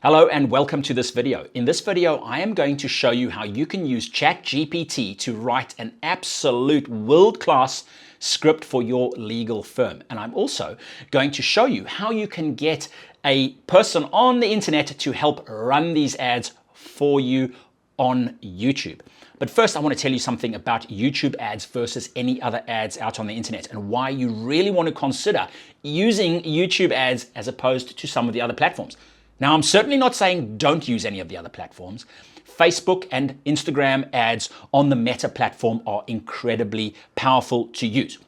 Hello and welcome to this video. In this video, I am going to show you how you can use ChatGPT to write an absolute world-class script for your legal firm. And I'm also going to show you how you can get a person on the internet to help run these ads for you on YouTube. But first, I want to tell you something about YouTube ads versus any other ads out on the internet and why you really want to consider using YouTube ads as opposed to some of the other platforms. Now, I'm certainly not saying don't use any of the other platforms. Facebook and Instagram ads on the Meta platform are incredibly powerful to use.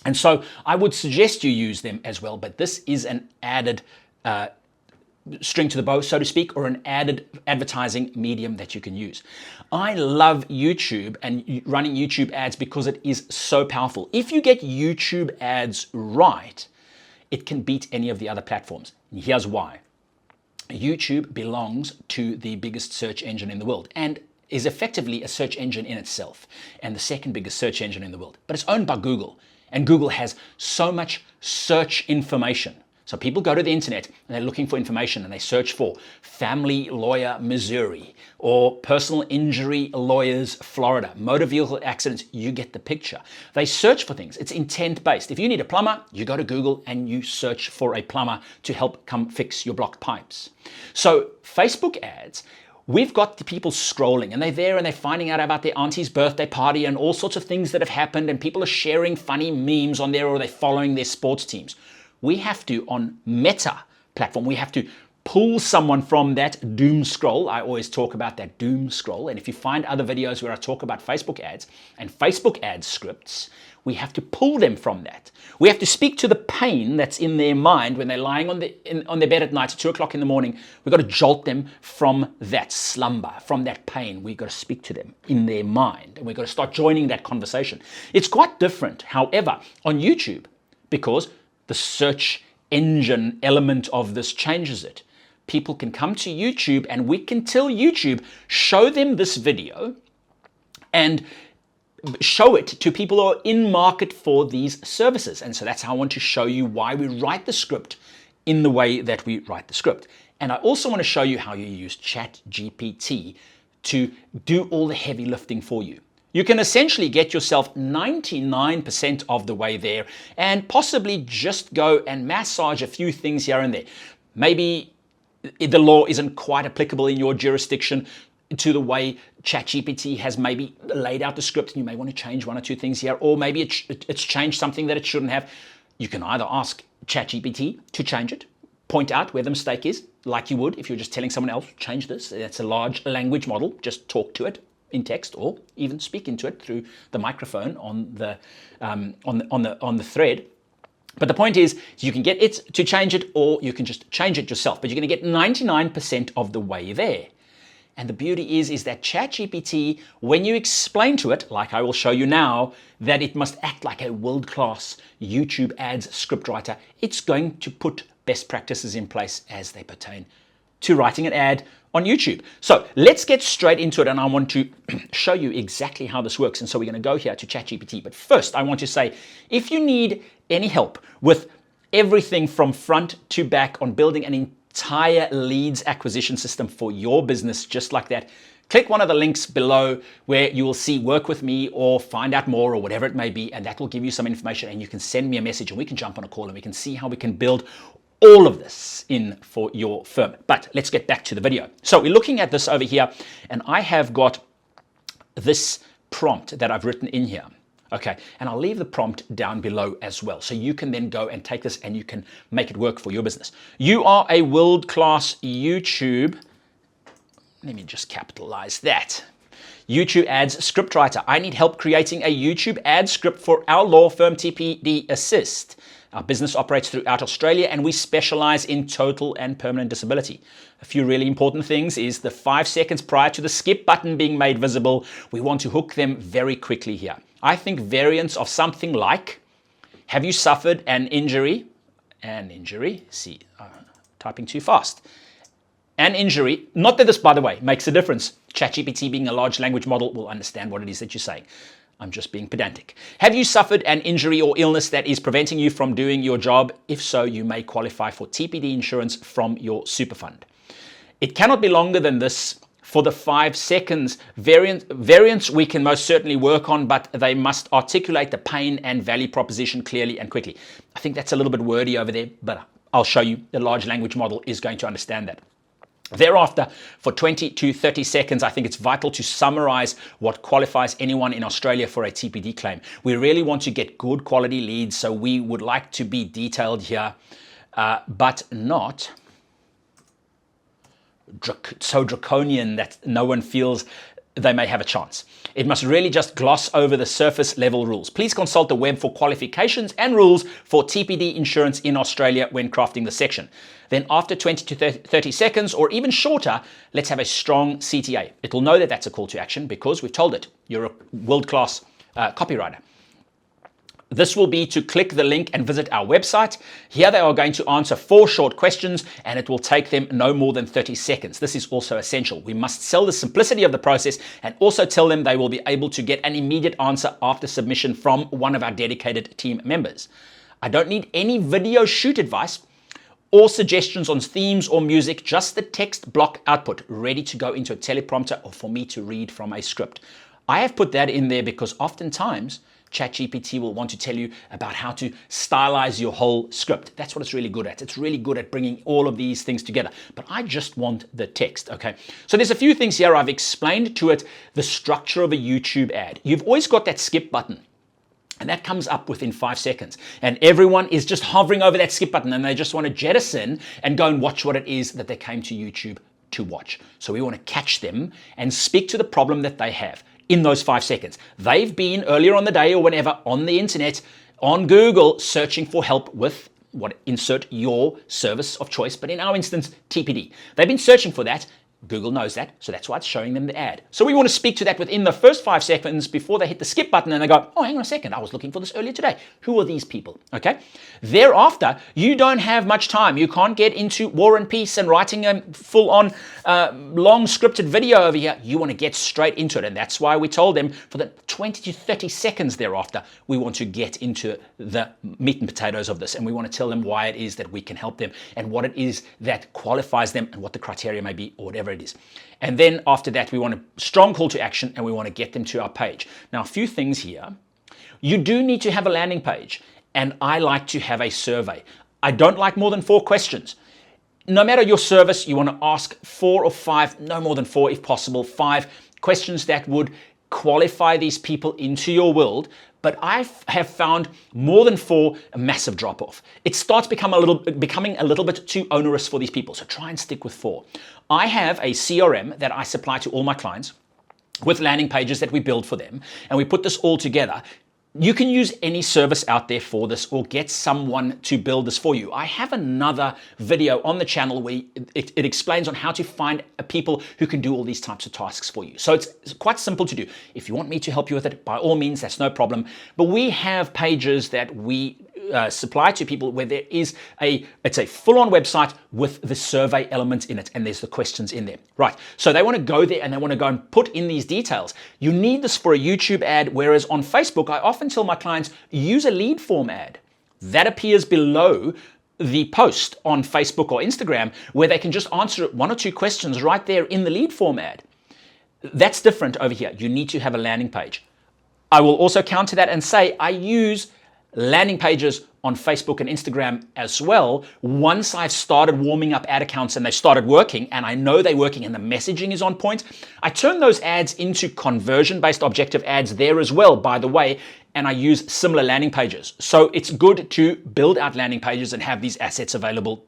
And so I would suggest you use them as well, but this is an added string to the bow, so to speak, or an added advertising medium that you can use. I love YouTube and running YouTube ads because it is so powerful. If you get YouTube ads right, it can beat any of the other platforms. And here's why. YouTube belongs to the biggest search engine in the world and is effectively a search engine in itself and the second biggest search engine in the world. But it's owned by Google, and Google has so much search information. So people go to the internet and they're looking for information and they search for family lawyer Missouri or personal injury lawyers Florida, motor vehicle accidents. You get the picture. They search for things. It's intent based. If you need a plumber, you go to Google and you search for a plumber to help come fix your blocked pipes. So Facebook ads, we've got the people scrolling and they're there and they're finding out about their auntie's birthday party and all sorts of things that have happened, and people are sharing funny memes on there or they're following their sports teams. We have to, on Meta platform, we have to pull someone from that doom scroll. I always talk about that doom scroll. And if you find other videos where I talk about Facebook ads and Facebook ad scripts, we have to pull them from that. We have to speak to the pain that's in their mind when they're lying on their bed at night at 2 o'clock in the morning. We've got to jolt them from that slumber, from that pain. We've got to speak to them in their mind, and we've got to start joining that conversation. It's quite different, however, on YouTube, because the search engine element of this changes it. People can come to YouTube and we can tell YouTube, show them this video and show it to people who are in market for these services. And so that's how I want to show you why we write the script in the way that we write the script. And I also want to show you how you use ChatGPT to do all the heavy lifting for you. You can essentially get yourself 99% of the way there and possibly just go and massage a few things here and there. Maybe the law isn't quite applicable in your jurisdiction to the way ChatGPT has maybe laid out the script, and you may want to change one or two things here, or maybe it's changed something that it shouldn't have. You can either ask ChatGPT to change it, point out where the mistake is, like you would if you're just telling someone else, change this. That's a large language model. Just talk to it in text, or even speak into it through the microphone on the thread. But the point is, you can get it to change it, or you can just change it yourself. But you're going to get 99% of the way there. And the beauty is that ChatGPT, when you explain to it, like I will show you now, that it must act like a world-class YouTube ads scriptwriter, it's going to put best practices in place as they pertain to writing an ad on YouTube. So let's get straight into it, and I want to show you exactly how this works. And so we're going to go here to ChatGPT. But first, I want to say, if you need any help with everything from front to back on building an entire leads acquisition system for your business, just like that, click one of the links below where you will see work with me or find out more or whatever it may be, and that will give you some information, and you can send me a message and we can jump on a call and we can see how we can build all of this in for your firm. But let's get back to the video. So we're looking at this over here, and I have got this prompt that I've written in here. Okay, and I'll leave the prompt down below as well. So you can then go and take this and you can make it work for your business. You are a world-class YouTube, let me just capitalize that, YouTube ads scriptwriter. I need help creating a YouTube ad script for our law firm, TPD Assist. Our business operates throughout Australia and we specialize in total and permanent disability. A few really important things is the 5 seconds prior to the skip button being made visible. We want to hook them very quickly here. I think variants of something like, have you suffered an injury? Typing too fast. An injury, not that this, by the way, makes a difference. ChatGPT, being a large language model, will understand what it is that you're saying. I'm just being pedantic. Have you suffered an injury or illness that is preventing you from doing your job? If so, you may qualify for TPD insurance from your super fund. It cannot be longer than this. For the 5 seconds variants we can most certainly work on, but they must articulate the pain and value proposition clearly and quickly. I think that's a little bit wordy over there, but I'll show you. The large language model is going to understand that. Thereafter, for 20 to 30 seconds, I think it's vital to summarize what qualifies anyone in Australia for a TPD claim. We really want to get good quality leads, so we would like to be detailed here, but not so draconian that no one feels they may have a chance. It must really just gloss over the surface level rules. Please consult the web for qualifications and rules for TPD insurance in Australia when crafting the section. Then after 20 to 30 seconds or even shorter, let's have a strong CTA. It'll know that that's a call to action because we've told it you're a world-class copywriter. This will be to click the link and visit our website. Here they are going to answer 4 short questions and it will take them no more than 30 seconds. This is also essential. We must sell the simplicity of the process and also tell them they will be able to get an immediate answer after submission from one of our dedicated team members. I don't need any video shoot advice or suggestions on themes or music, just the text block output ready to go into a teleprompter or for me to read from a script. I have put that in there because oftentimes ChatGPT will want to tell you about how to stylize your whole script. That's what it's really good at. It's really good at bringing all of these things together. But I just want the text, okay? So there's a few things here. I've explained to it the structure of a YouTube ad. You've always got that skip button. And that comes up within 5 seconds. And everyone is just hovering over that skip button and they just want to jettison and go and watch what it is that they came to YouTube to watch. So we want to catch them and speak to the problem that they have in those 5 seconds. They've been earlier on the day or whenever on the internet, on Google, searching for help with insert your service of choice, but in our instance, TPD. They've been searching for that. Google knows that, so that's why it's showing them the ad. So we want to speak to that within the first 5 seconds before they hit the skip button and they go, oh, hang on a second, I was looking for this earlier today. Who are these people? Okay. Thereafter, you don't have much time. You can't get into War and Peace and writing a full-on long scripted video over here. You want to get straight into it, and that's why we told them for the 20 to 30 seconds thereafter, we want to get into the meat and potatoes of this, and we want to tell them why it is that we can help them and what it is that qualifies them and what the criteria may be or whatever it is. And then after that, we want a strong call to action and we want to get them to our page. Now, a few things here. You do need to have a landing page, and I like to have a survey. I don't like more than 4 questions. No matter your service, you want to ask 4 or 5, no more than 4 if possible, 5 questions that would qualify these people into your world. But I have found more than 4 a massive drop-off. It starts becoming a little bit too onerous for these people. So try and stick with 4. I have a CRM that I supply to all my clients with landing pages that we build for them. And we put this all together. You can use any service out there for this or get someone to build this for you. I have another video on the channel where it explains on how to find people who can do all these types of tasks for you. So it's quite simple to do. If you want me to help you with it, by all means, that's no problem. But we have pages that we supply to people where there is it's a full-on website with the survey element in it, and there's the questions in there. Right, so they want to go there and they want to go and put in these details. You need this for a YouTube ad, whereas on Facebook, I often tell my clients, use a lead form ad. That appears below the post on Facebook or Instagram, where they can just answer 1 or 2 questions right there in the lead form ad. That's different over here. You need to have a landing page. I will also counter that and say I use landing pages on Facebook and Instagram as well. Once I've started warming up ad accounts and they started working and I know they're working and the messaging is on point, I turn those ads into conversion-based objective ads there as well, by the way, and I use similar landing pages. So it's good to build out landing pages and have these assets available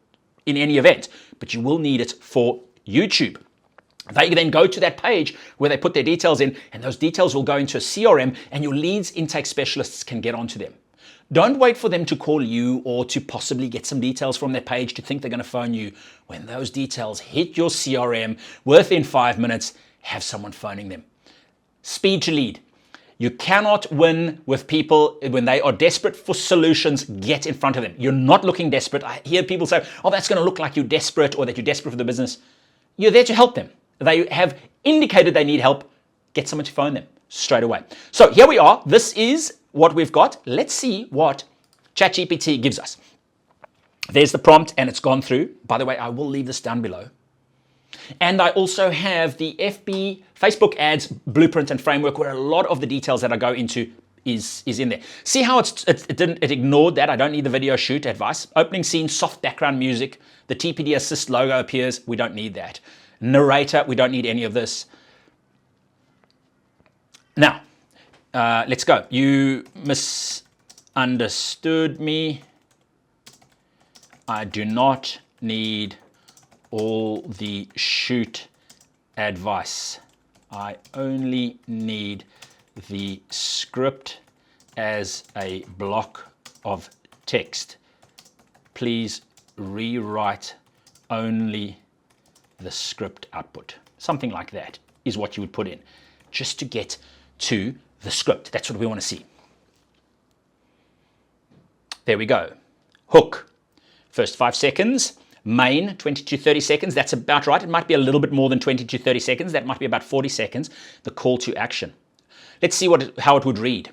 in any event, but you will need it for YouTube. They then go to that page where they put their details in, and those details will go into a CRM and your leads intake specialists can get onto them. Don't wait for them to call you or to possibly get some details from their page to think they're going to phone you. When those details hit your CRM within 5 minutes, have someone phoning them. Speed to lead. You cannot win with people when they are desperate for solutions. Get in front of them. You're not looking desperate. I hear people say, oh, that's going to look like you're desperate or that you're desperate for the business. You're there to help them. They have indicated they need help. Get someone to phone them straight away. So here we are. This is what we've got. Let's see what ChatGPT gives us. There's the prompt and it's gone through. By the way, I will leave this down below. And I also have the Facebook ads blueprint and framework, where a lot of the details that I go into is in there. See how it ignored that? I don't need the video shoot advice. Opening scene, soft background music, the TPD assist logo appears. We don't need that. Narrator, we don't need any of this. Now, let's go. You misunderstood me. I do not need all the shoot advice. I only need the script as a block of text. Please rewrite only the script output. Something like that is what you would put in, just to get to the script. That's what we want to see. There we go. Hook, first 5 seconds. Main, 20 to 30 seconds. That's about right. It might be a little bit more than 20 to 30 seconds. That might be about 40 seconds. The call to action. Let's see how it would read.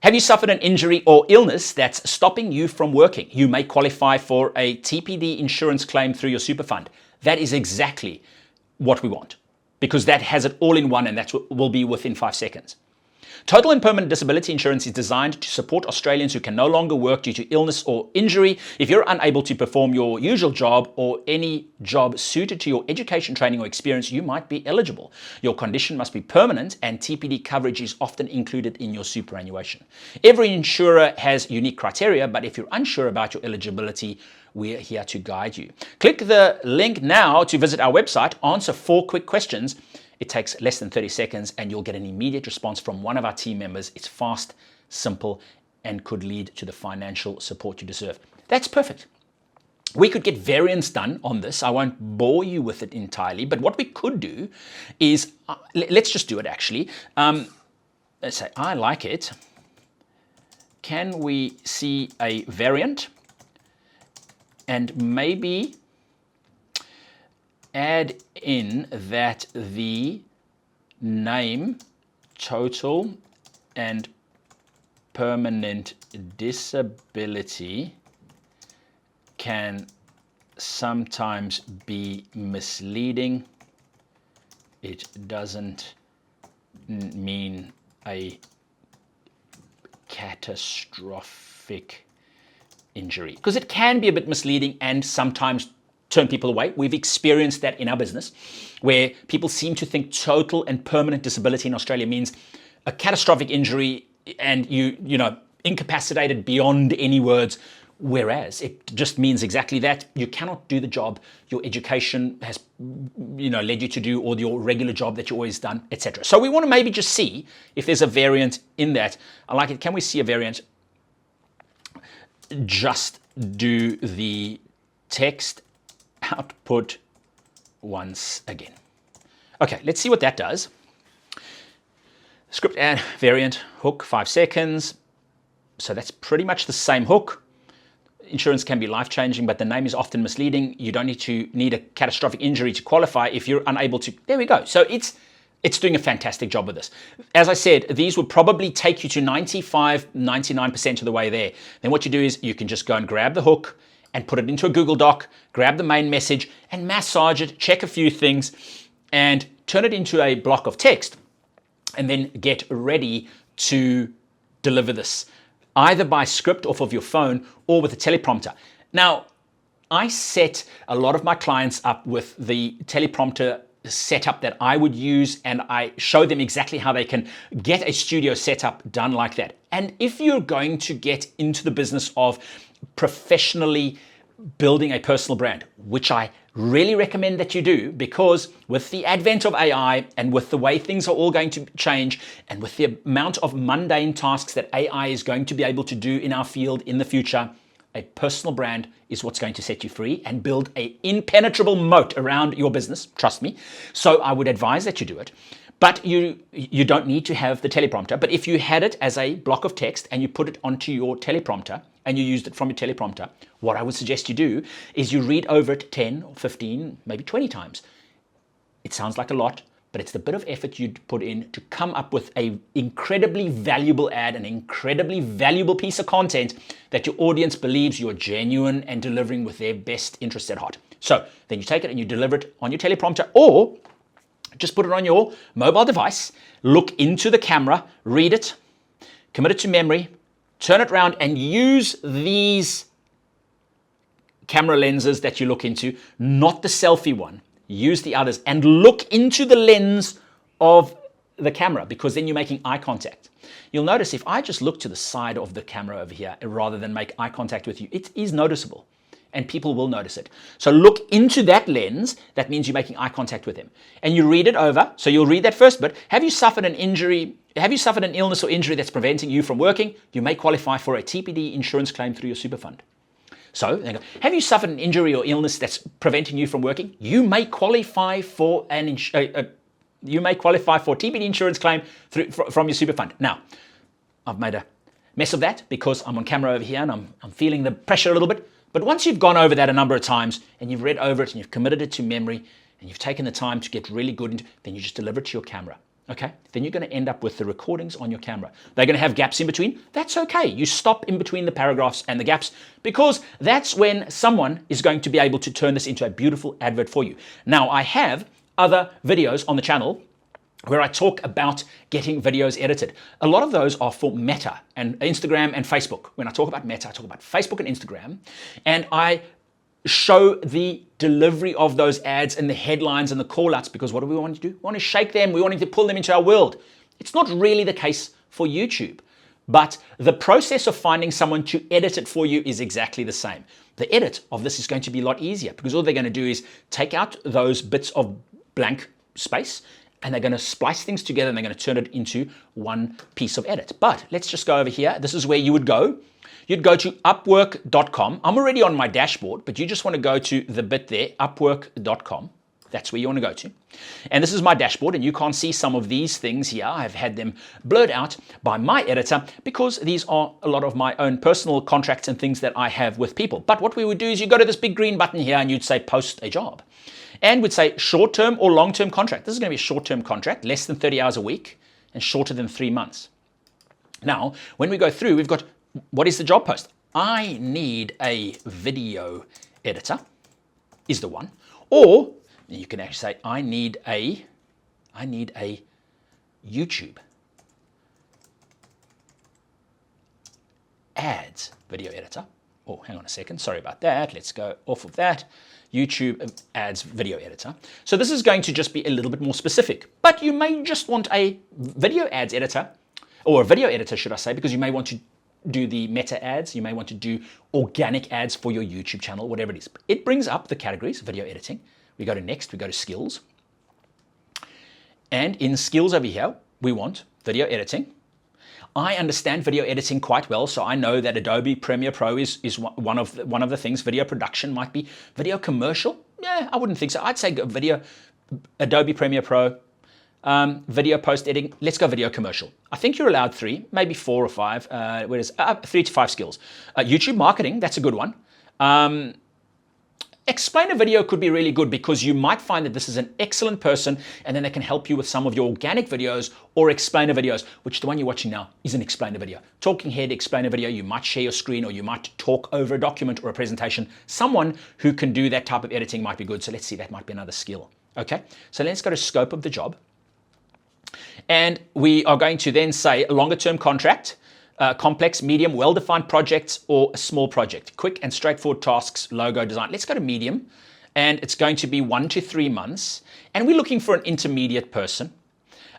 Have you suffered an injury or illness that's stopping you from working? You may qualify for a TPD insurance claim through your super fund. That is exactly what we want, because that has it all in one, and that will be within 5 seconds. Total and permanent disability insurance is designed to support Australians who can no longer work due to illness or injury. If you're unable to perform your usual job or any job suited to your education, training, or experience, you might be eligible. Your condition must be permanent, and TPD coverage is often included in your superannuation. Every insurer has unique criteria, but if you're unsure about your eligibility, we're here to guide you. Click the link now to visit our website, answer 4 quick questions. It takes less than 30 seconds and you'll get an immediate response from one of our team members. It's fast, simple, and could lead to the financial support you deserve. That's perfect. We could get variants done on this. I won't bore you with it entirely, but what we could do is, let's just do it actually. Let's say, I like it. Can we see a variant? And maybe add in that the name, total and permanent disability, can sometimes be misleading. It doesn't mean a catastrophic injury, because it can be a bit misleading and sometimes turn people away. We've experienced that in our business, where people seem to think total and permanent disability in Australia means a catastrophic injury and you know, incapacitated beyond any words, whereas it just means exactly that. You cannot do the job your education has, you know, led you to do, or your regular job that you always done, etc. So we want to maybe just see if there's a variant in that. I like it. Can we see a variant? Just do the text output once again. Okay, let's see what that does. Script add variant hook 5 seconds. So that's pretty much the same hook. Insurance can be life-changing, but the name is often misleading. You don't need a catastrophic injury to qualify if you're unable to. There we go. So it's doing a fantastic job with this. As I said, these would probably take you to 95, 99% of the way there. Then what you do is you can just go and grab the hook and put it into a Google Doc, grab the main message and massage it, check a few things, and turn it into a block of text, and then get ready to deliver this, either by script off of your phone or with a teleprompter. Now, I set a lot of my clients up with the teleprompter setup that I would use, and I show them exactly how they can get a studio setup done like that. And if you're going to get into the business of professionally building a personal brand, which I really recommend that you do, because with the advent of AI and with the way things are all going to change, and with the amount of mundane tasks that AI is going to be able to do in our field in the future, a personal brand is what's going to set you free and build an impenetrable moat around your business. Trust me. So I would advise that you do it. But you don't need to have the teleprompter. But if you had it as a block of text and you put it onto your teleprompter and you used it from your teleprompter, what I would suggest you do is you read over it 10 or 15, maybe 20 times. It sounds like a lot, but it's the bit of effort you'd put in to come up with an incredibly valuable ad, an incredibly valuable piece of content that your audience believes you're genuine and delivering with their best interests at heart. So then you take it and you deliver it on your teleprompter, or just put it on your mobile device, look into the camera, read it, commit it to memory, turn it around and use these camera lenses that you look into, not the selfie one. Use the others and look into the lens of the camera, because then you're making eye contact. You'll notice if I just look to the side of the camera over here rather than make eye contact with you, it is noticeable and people will notice it. So look into that lens. That means you're making eye contact with them. And you read it over. So you'll read that first bit. Have you suffered an injury? Have you suffered an illness or injury that's preventing you from working? You may qualify for a TPD insurance claim through your super fund. So they go, have you suffered an injury or illness that's preventing you from working? You may qualify for TPD insurance claim from your super fund. Now, I've made a mess of that because I'm on camera over here and I'm feeling the pressure a little bit. But once you've gone over that a number of times and you've read over it and you've committed it to memory and you've taken the time to get really good into it, then you just deliver it to your camera. Okay? Then you're going to end up with the recordings on your camera. They're going to have gaps in between. That's okay. You stop in between the paragraphs and the gaps, because that's when someone is going to be able to turn this into a beautiful advert for you. Now, I have other videos on the channel where I talk about getting videos edited. A lot of those are for Meta and Instagram and Facebook. When I talk about Meta, I talk about Facebook and Instagram, and I show the delivery of those ads and the headlines and the call-outs, because what do we want to do? We want to shake them. We want to pull them into our world. It's not really the case for YouTube, but the process of finding someone to edit it for you is exactly the same. The edit of this is going to be a lot easier, because all they're going to do is take out those bits of blank space and they're going to splice things together and they're going to turn it into one piece of edit. But let's just go over here. This is where you would go. You'd go to upwork.com. I'm already on my dashboard, but you just want to go to the bit there, upwork.com. That's where you want to go to. And this is my dashboard, and you can't see some of these things here. I've had them blurred out by my editor because these are a lot of my own personal contracts and things that I have with people. But what we would do is you go to this big green button here and you'd say post a job. And we'd say short-term or long-term contract. This is going to be a short-term contract, less than 30 hours a week and shorter than 3 months. Now, when we go through, we've got, what is the job post? I need a video editor is the one. Or you can actually say, I need a YouTube ads video editor. Oh, hang on a second. Sorry about that. Let's go off of that. YouTube ads video editor. So this is going to just be a little bit more specific, but you may just want a video ads editor, or a video editor, should I say, because you may want to do the meta ads. You may want to do organic ads for your YouTube channel, whatever it is. It brings up the categories, video editing. We go to next, we go to skills. And in skills over here, we want video editing. I understand video editing quite well, so I know that Adobe Premiere Pro is one of the things. Video production might be. Video commercial? Yeah, I wouldn't think so. I'd say Adobe Premiere Pro, video post editing. Let's go video commercial. I think you're allowed 3, maybe 4 or 5. 3 to 5 skills. YouTube marketing, that's a good one. Explainer video could be really good, because you might find that this is an excellent person and then they can help you with some of your organic videos or explainer videos, which the one you're watching now is an explainer video. Talking head explainer video, you might share your screen or you might talk over a document or a presentation. Someone who can do that type of editing might be good. So let's see, that might be another skill. Okay, so let's go to scope of the job. And we are going to then say a longer term contract, complex, medium, well-defined projects, or a small project. Quick and straightforward tasks, logo design. Let's go to medium, and it's going to be 1 to 3 months. And we're looking for an intermediate person.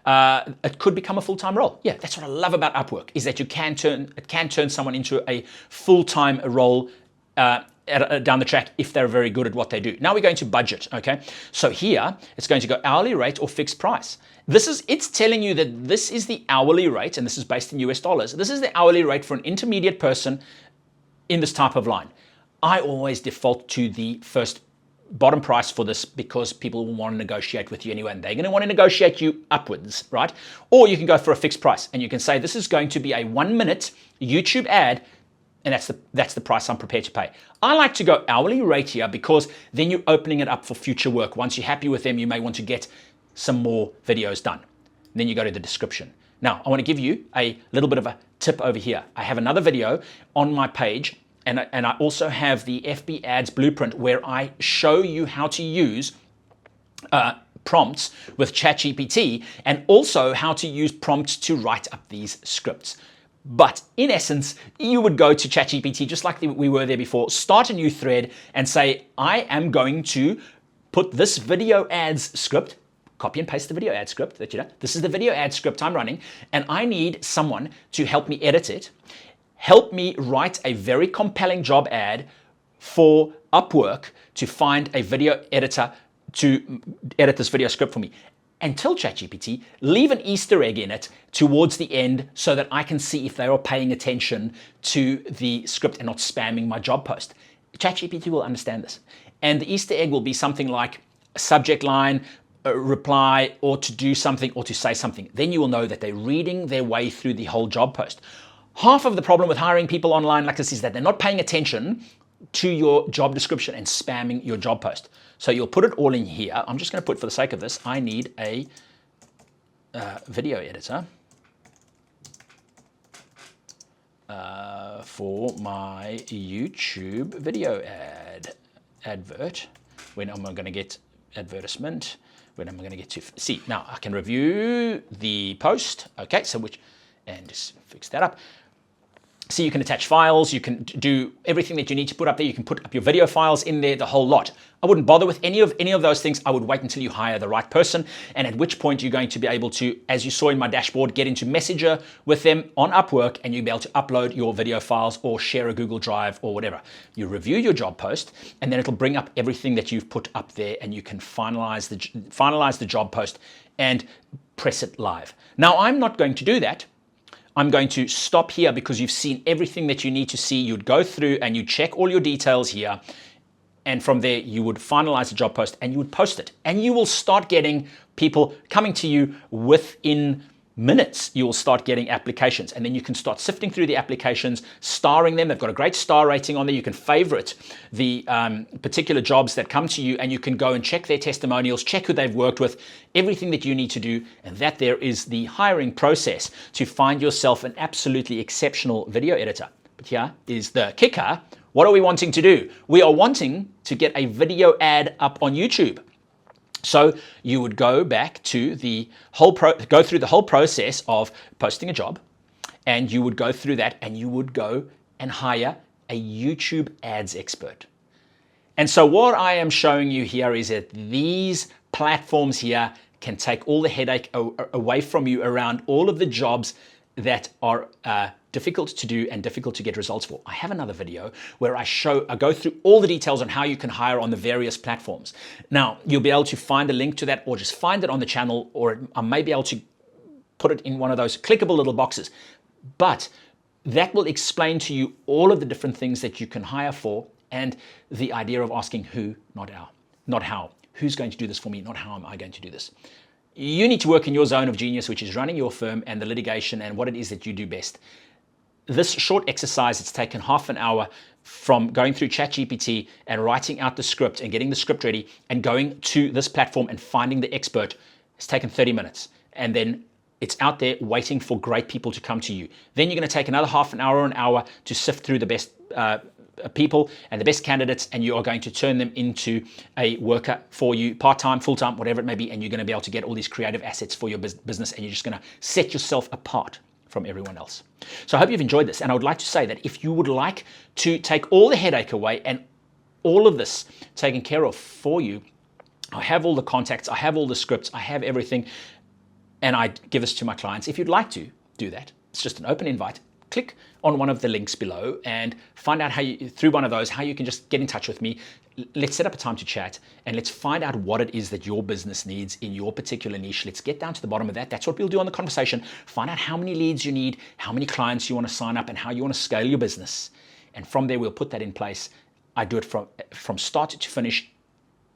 It could become a full-time role. Yeah, that's what I love about Upwork, is that it can turn someone into a full-time role down the track if they're very good at what they do. Now we're going to budget, okay? So here, it's going to go hourly rate or fixed price. It's telling you that this is the hourly rate, and this is based in US dollars. This is the hourly rate for an intermediate person in this type of line. I always default to the first bottom price for this, because people will want to negotiate with you anyway, and they're going to want to negotiate you upwards, right? Or you can go for a fixed price, and you can say this is going to be a 1-minute YouTube ad, and that's the price I'm prepared to pay. I like to go hourly rate here, because then you're opening it up for future work. Once you're happy with them, you may want to get some more videos done. And then you go to the description. Now, I want to give you a little bit of a tip over here. I have another video on my page, and I also have the FB Ads Blueprint, where I show you how to use prompts with ChatGPT, and also how to use prompts to write up these scripts. But in essence, you would go to ChatGPT, just like we were there before, start a new thread and say, I am going to put this video ads script, copy and paste the video ad script that you know, this is the video ad script I'm running, and I need someone to help me edit it, help me write a very compelling job ad for Upwork to find a video editor to edit this video script for me. And tell ChatGPT, leave an Easter egg in it towards the end so that I can see if they are paying attention to the script and not spamming my job post. ChatGPT will understand this. And the Easter egg will be something like a subject line, a reply, or to do something, or to say something. Then you will know that they're reading their way through the whole job post. Half of the problem with hiring people online like this is that they're not paying attention to your job description and spamming your job post. So you'll put it all in here. I'm just going to put, for the sake of this, I need a video editor for my YouTube video advert. When am I going to get advertisement? When am I going to get to see? Now I can review the post. Okay, so and just fix that up. So you can attach files, you can do everything that you need to put up there. You can put up your video files in there, the whole lot. I wouldn't bother with any of those things. I would wait until you hire the right person, and at which point you're going to be able to, as you saw in my dashboard, get into Messenger with them on Upwork, and you'll be able to upload your video files or share a Google Drive or whatever. You review your job post, and then it'll bring up everything that you've put up there, and you can finalize the job post and press it live. Now, I'm not going to do that. I'm going to stop here because you've seen everything that you need to see. You'd go through and you check all your details here. And from there, you would finalize the job post and you would post it. And you will start getting people coming to you within minutes. You will start getting applications, and then you can start sifting through the applications, starring them. They've got a great star rating on there. You can favorite the particular jobs that come to you, and you can go and check their testimonials, check who they've worked with, everything that you need to do. And that there is the hiring process to find yourself an absolutely exceptional video editor. But here is the kicker. What are we wanting to do? We are wanting to get a video ad up on YouTube. So you would go back to go through the whole process of posting a job, and you would go through that, and you would go and hire a YouTube ads expert. And so what I am showing you here is that these platforms here can take all the headache away from you around all of the jobs that are difficult to do and difficult to get results for. I have another video where I go through all the details on how you can hire on the various platforms. Now, you'll be able to find a link to that, or just find it on the channel, or I may be able to put it in one of those clickable little boxes. But that will explain to you all of the different things that you can hire for, and the idea of asking who, not how. Who's going to do this for me, not how am I going to do this. You need to work in your zone of genius, which is running your firm and the litigation and what it is that you do best. This short exercise, it's taken half an hour from going through ChatGPT and writing out the script and getting the script ready and going to this platform and finding the expert. It's taken 30 minutes. And then it's out there waiting for great people to come to you. Then you're going to take another half an hour or an hour to sift through the best people and the best candidates, and you are going to turn them into a worker for you, part-time, full-time, whatever it may be, and you're going to be able to get all these creative assets for your business, and you're just going to set yourself apart from everyone else. So I hope you've enjoyed this, and I would like to say that if you would like to take all the headache away and all of this taken care of for you, I have all the contacts, I have all the scripts, I have everything, and I give this to my clients. If you'd like to do that, it's just an open invite. Click on one of the links below and find out through one of those, how you can just get in touch with me. Let's set up a time to chat, and let's find out what it is that your business needs in your particular niche. Let's get down to the bottom of that. That's what we'll do on the conversation. Find out how many leads you need, how many clients you want to sign up, and how you want to scale your business. And from there, we'll put that in place. I do it from start to finish,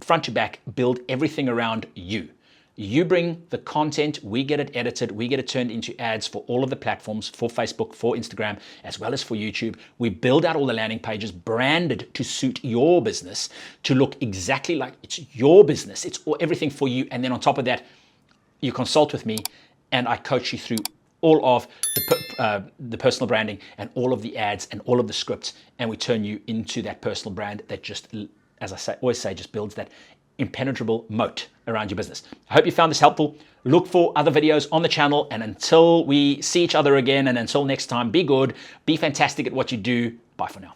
front to back, build everything around you. You bring the content, we get it edited, we get it turned into ads for all of the platforms, for Facebook, for Instagram, as well as for YouTube. We build out all the landing pages branded to suit your business, to look exactly like it's your business. It's everything for you. And then on top of that, you consult with me and I coach you through all of the personal branding and all of the ads and all of the scripts, and we turn you into that personal brand that just, as I always say, just builds that impenetrable moat around your business. I hope you found this helpful. Look for other videos on the channel, and until we see each other again, and until next time, be good, be fantastic at what you do. Bye for now.